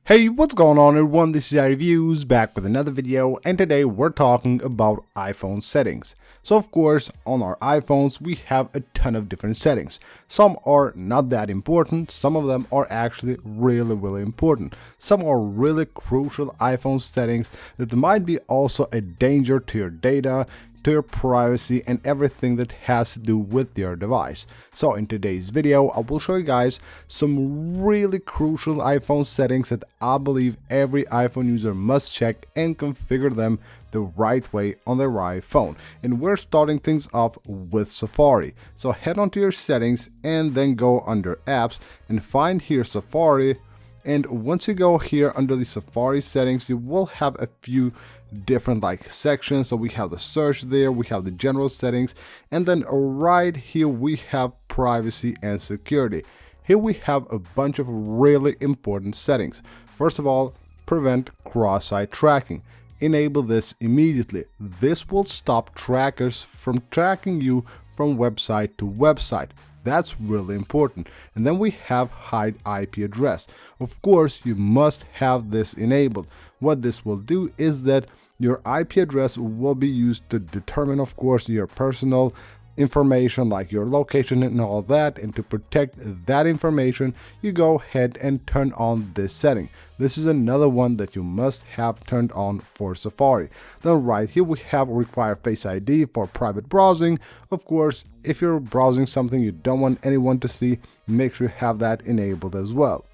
Hey, what's going on everyone, this is iReviews back with another video, and today we're talking about iPhone settings. So of course, on our iPhones we have a ton of different settings. Some are not that important, some of them are actually really important. Some are really crucial iPhone settings that might be also a danger to your data, to your privacy, and everything that has to do with your device. So in today's video I will show you guys some really crucial iPhone settings that I believe every iPhone user must check and configure them the right way on their iPhone. And we're starting things off with Safari. So head on to your settings and then go under apps and find here Safari. And once you go here under the Safari settings, you will have a few different sections. So we have the search there, we have the general settings, and then right here we have privacy and security. Here we have a bunch of really important settings. First of all, prevent cross-site tracking. Enable this immediately. This will stop trackers from tracking you from website to website. That's really important. And then we have hide IP address. Of course, you must have this enabled. What this will do is that your IP address will be used to determine, of course, your personal information like your location and all that, and to protect that information you go ahead and turn on this setting. This is another one that you must have turned on for Safari. Then right here we have require Face ID for private browsing. Of course, if you're browsing something you don't want anyone to see, make sure you have that enabled as well.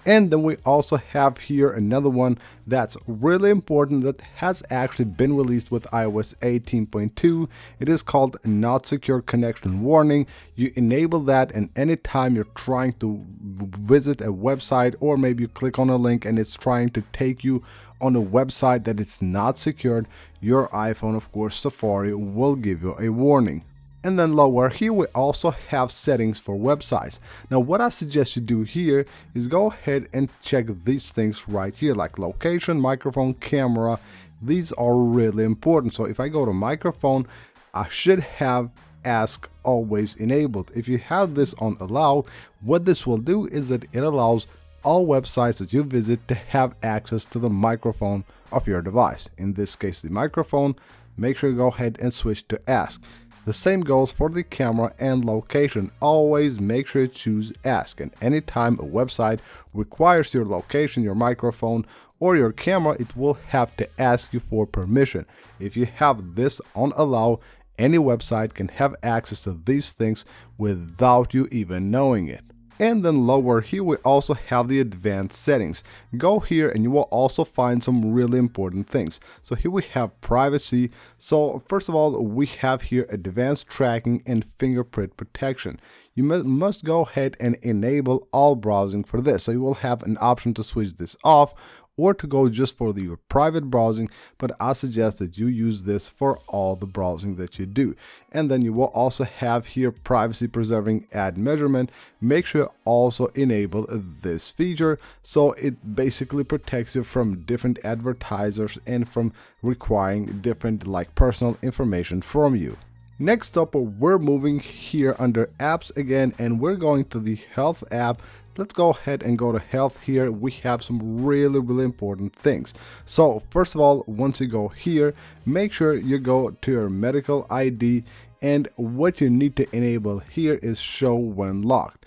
And then we also have here another one that's really important that has actually been released with iOS 18.2. It is called Not Secure Connection Warning. You enable that, and anytime you're trying to visit a website, or maybe you click on a link and it's trying to take you on a website that it's not secured, your iPhone, of course Safari, will give you a warning. And then lower here we also have settings for websites. Now what I suggest you do here is go ahead and check these things right here, like location, microphone, camera. These are really important. So if I go to microphone, I should have ask always enabled. If you have this on allow, what this will do is that it allows all websites that you visit to have access to the microphone of your device. In this case the microphone. Make sure you go ahead and switch to ask. The same goes for the camera and location. Always make sure you choose ask, and anytime a website requires your location, your microphone, or your camera, it will have to ask you for permission. If you have this on allow, any website can have access to these things without you even knowing it. And then lower here we also have the advanced settings. Go here and you will also find some really important things. So here we have privacy. So first of all, we have here advanced tracking and fingerprint protection. You must go ahead and enable all browsing for this. So you will have an option to switch this off or to go just for the private browsing, but I suggest that you use this for all the browsing that you do. And then you will also have here privacy preserving ad measurement. Make sure you also enable this feature, so it basically protects you from different advertisers and from requiring different personal information from you. Next up, we're moving here under apps again, and we're going to the health app. Let's go ahead and go to health. Here we have some really important things. So first of all, once you go here, make sure you go to your medical ID, and what you need to enable here is show when locked.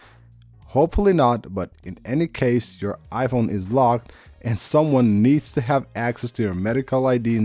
Hopefully not, but in any case your iPhone is locked and someone needs to have access to your medical ID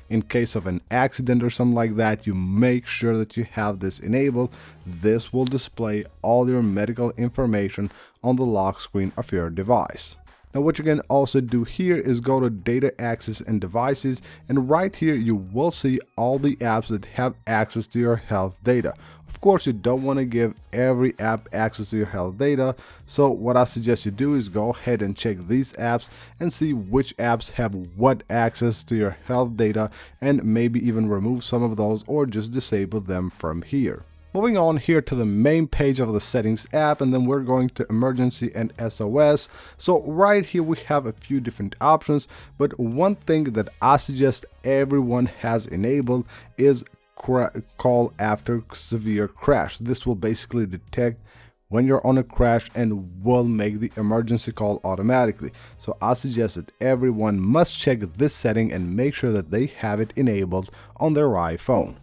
in case of an accident or something like that, you make sure that you have this enabled. This will display all your medical information on the lock screen of your device. Now what you can also do here is go to data access and devices, and right here you will see all the apps that have access to your health data. Of course you don't want to give every app access to your health data, so what I suggest you do is go ahead and check these apps and see which apps have what access to your health data, and maybe even remove some of those or just disable them from here. Moving on here to the main page of the settings app, and then we're going to emergency and SOS. So right here we have a few different options, but one thing that I suggest everyone has enabled is call after severe crash. This will basically detect when you're on a crash and will make the emergency call automatically. So I suggest that everyone must check this setting and make sure that they have it enabled on their iPhone.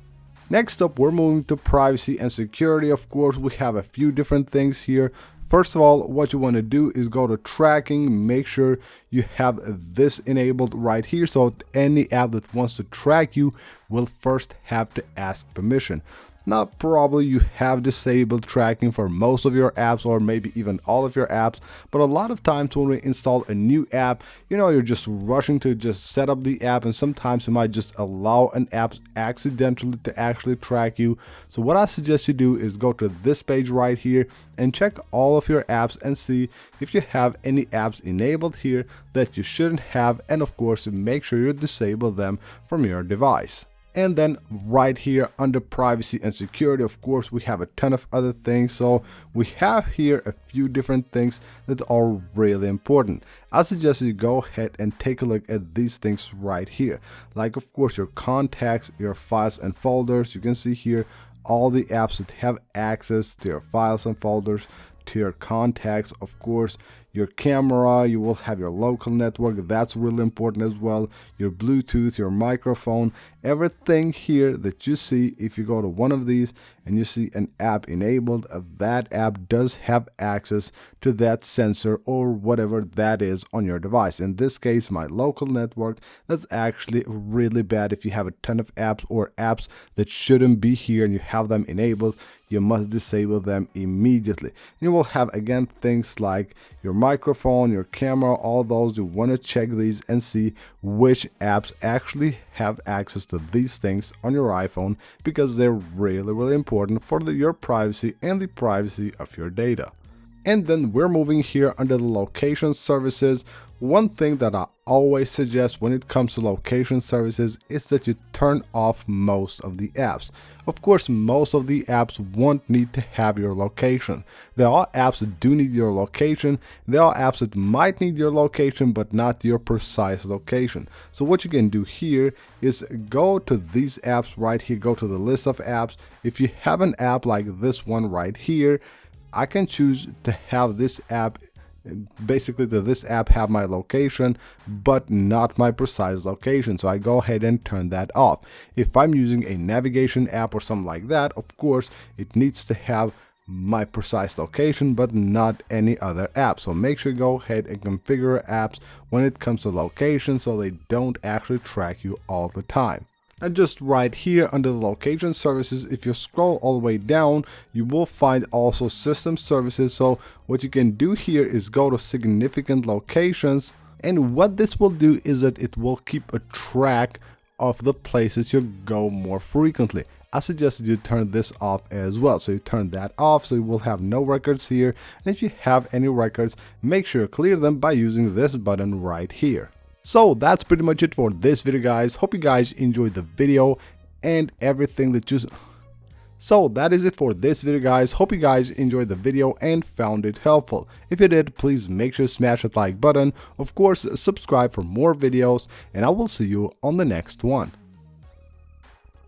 Next up, we're moving to privacy and security. Of course, we have a few different things here. First of all, what you want to do is go to tracking, make sure you have this enabled right here, so any app that wants to track you will first have to ask permission. Now, probably you have disabled tracking for most of your apps or maybe even all of your apps, but a lot of times when we install a new app, you're just rushing to just set up the app, and sometimes you might just allow an app accidentally to actually track you. So what I suggest you do is go to this page right here and check all of your apps and see if you have any apps enabled here that you shouldn't have, and of course make sure you disable them from your device. And then right here under privacy and security, of course, we have a ton of other things. So we have here a few different things that are really important. I suggest you go ahead and take a look at these things right here. Like, of course, your contacts, your files and folders. You can see here all the apps that have access to your files and folders, to your contacts, of course, your camera, you will have your local network, that's really important as well, your Bluetooth, your microphone, everything here that you see. If you go to one of these and you see an app enabled, that app does have access to that sensor or whatever that is on your device. In this case, my local network, that's actually really bad. If you have a ton of apps or apps that shouldn't be here and you have them enabled, you must disable them immediately. You will have again things like your microphone, your camera, all those. You want to check these and see which apps actually have access to these things on your iPhone, because they're really important for your privacy and the privacy of your data. And then we're moving here under the location services. One thing that I always suggest when it comes to location services is that you turn off most of the apps. Of course, most of the apps won't need to have your location. There are apps that do need your location. There are apps that might need your location but not your precise location. So what you can do here is go to these apps right here, go to the list of apps. If you have an app like this one right here, I can choose to have this app, basically this app have my location but not my precise location, so I go ahead and turn that off. If I'm using a navigation app or something like that, of course it needs to have my precise location but not any other app. So make sure you go ahead and configure apps when it comes to location so they don't actually track you all the time. And just right here under the location services, if you scroll all the way down, you will find also system services. So what you can do here is go to significant locations, and what this will do is that it will keep a track of the places you go more frequently. I suggest you turn this off as well. So you turn that off so you will have no records here, and if you have any records, make sure you clear them by using this button right here. So that's pretty much it for this video, guys. Hope you guys enjoyed the video and everything that you... So that is it for this video, guys. Hope you guys enjoyed the video and found it helpful. If you did, please make sure to smash that like button. Of course, subscribe for more videos, and I will see you on the next one.